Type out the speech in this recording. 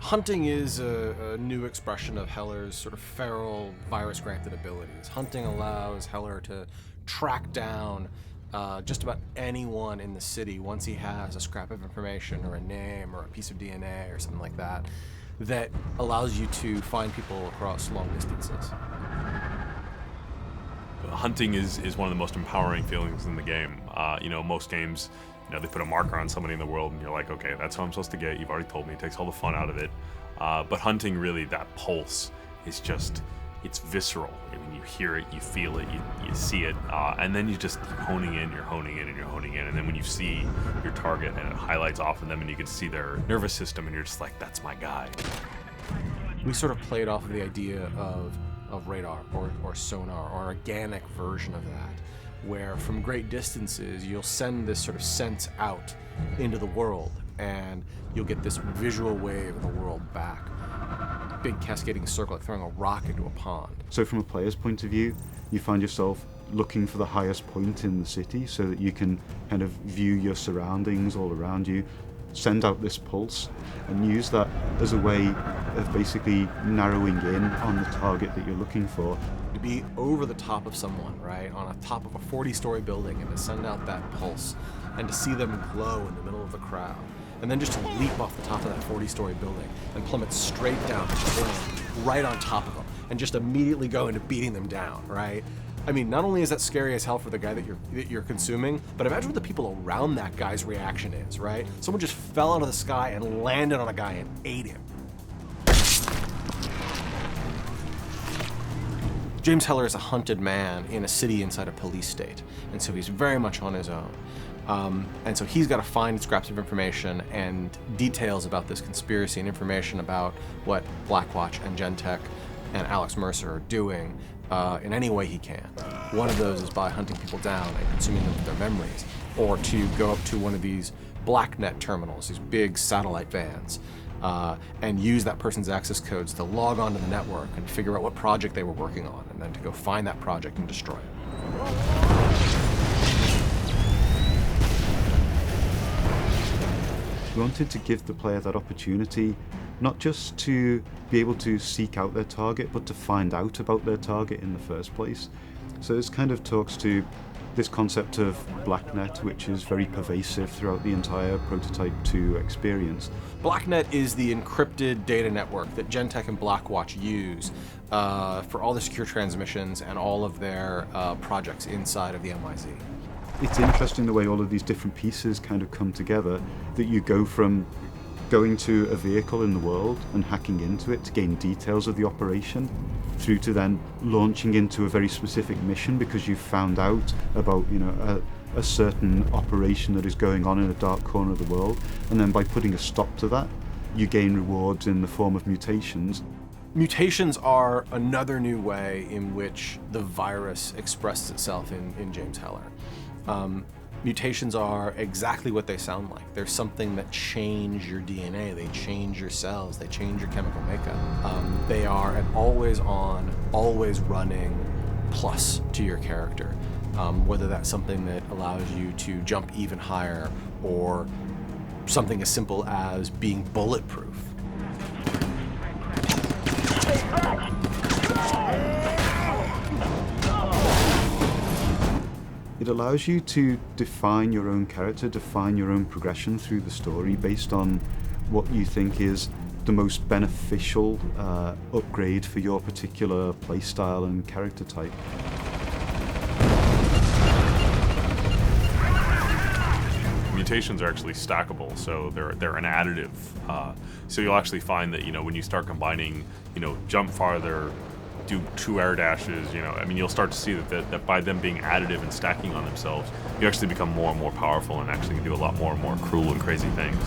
Hunting is a new expression of Heller's sort of feral, virus-granted abilities. Hunting allows Heller to track down just about anyone in the city once he has a scrap of information or a name or a piece of DNA or something like that, that allows you to find people across long distances. Hunting is one of the most empowering feelings in the game. Most games, they put a marker on somebody in the world and you're like, okay, that's who I'm supposed to get. You've already told me. It takes all the fun out of it. But hunting, really, that pulse is just, it's visceral. I mean, you hear it, you feel it, you see it, and then you're honing in, and then when you see your target and it highlights off of them and you can see their nervous system and you're just like, that's my guy. We sort of played off of the idea of radar or sonar, or organic version of that, where from great distances you'll send this sort of sense out into the world and you'll get this visual wave of the world back. Big cascading circle, like throwing a rock into a pond. So from a player's point of view, you find yourself looking for the highest point in the city so that you can kind of view your surroundings all around you, send out this pulse, and use that as a way of basically narrowing in on the target that you're looking for. To be over the top of someone, right, on a top of a 40-story building, and to send out that pulse, and to see them glow in the middle of the crowd, and then just to leap off the top of that 40-story building and plummet straight down to the ground, right on top of them, and just immediately go into beating them down, right? I mean, not only is that scary as hell for the guy that you're consuming, but imagine what the people around that guy's reaction is, right? Someone just fell out of the sky and landed on a guy and ate him. James Heller is a hunted man in a city inside a police state, and so he's very much on his own. And so he's got to find scraps of information and details about this conspiracy and information about what Blackwatch and Gentek and Alex Mercer are doing in any way he can. One of those is by hunting people down and consuming them with their memories, or to go up to one of these BlackNet terminals, these big satellite vans, and use that person's access codes to log onto the network and figure out what project they were working on, and then to go find that project and destroy it. We wanted to give the player that opportunity, not just to be able to seek out their target, but to find out about their target in the first place. So this kind of talks to this concept of BlackNet, which is very pervasive throughout the entire Prototype 2 experience. BlackNet is the encrypted data network that Gentek and Blackwatch use for all the secure transmissions and all of their projects inside of the MIZ. It's interesting the way all of these different pieces kind of come together, that you go from going to a vehicle in the world and hacking into it to gain details of the operation, through to then launching into a very specific mission because you've found out about, a certain operation that is going on in a dark corner of the world, and then by putting a stop to that, you gain rewards in the form of mutations. Mutations are another new way in which the virus expresses itself in James Heller. Mutations are exactly what they sound like. They're something that change your DNA, they change your cells, they change your chemical makeup. They are an always on, always running plus to your character, whether that's something that allows you to jump even higher, or something as simple as being bulletproof. It allows you to define your own character, define your own progression through the story based on what you think is the most beneficial upgrade for your particular playstyle and character type. Mutations are actually stackable, so they're an additive. So you'll actually find that when you start combining, jump farther, do 2 air dashes, you'll start to see that by them being additive and stacking on themselves, you actually become more and more powerful and actually can do a lot more and more cruel and crazy things.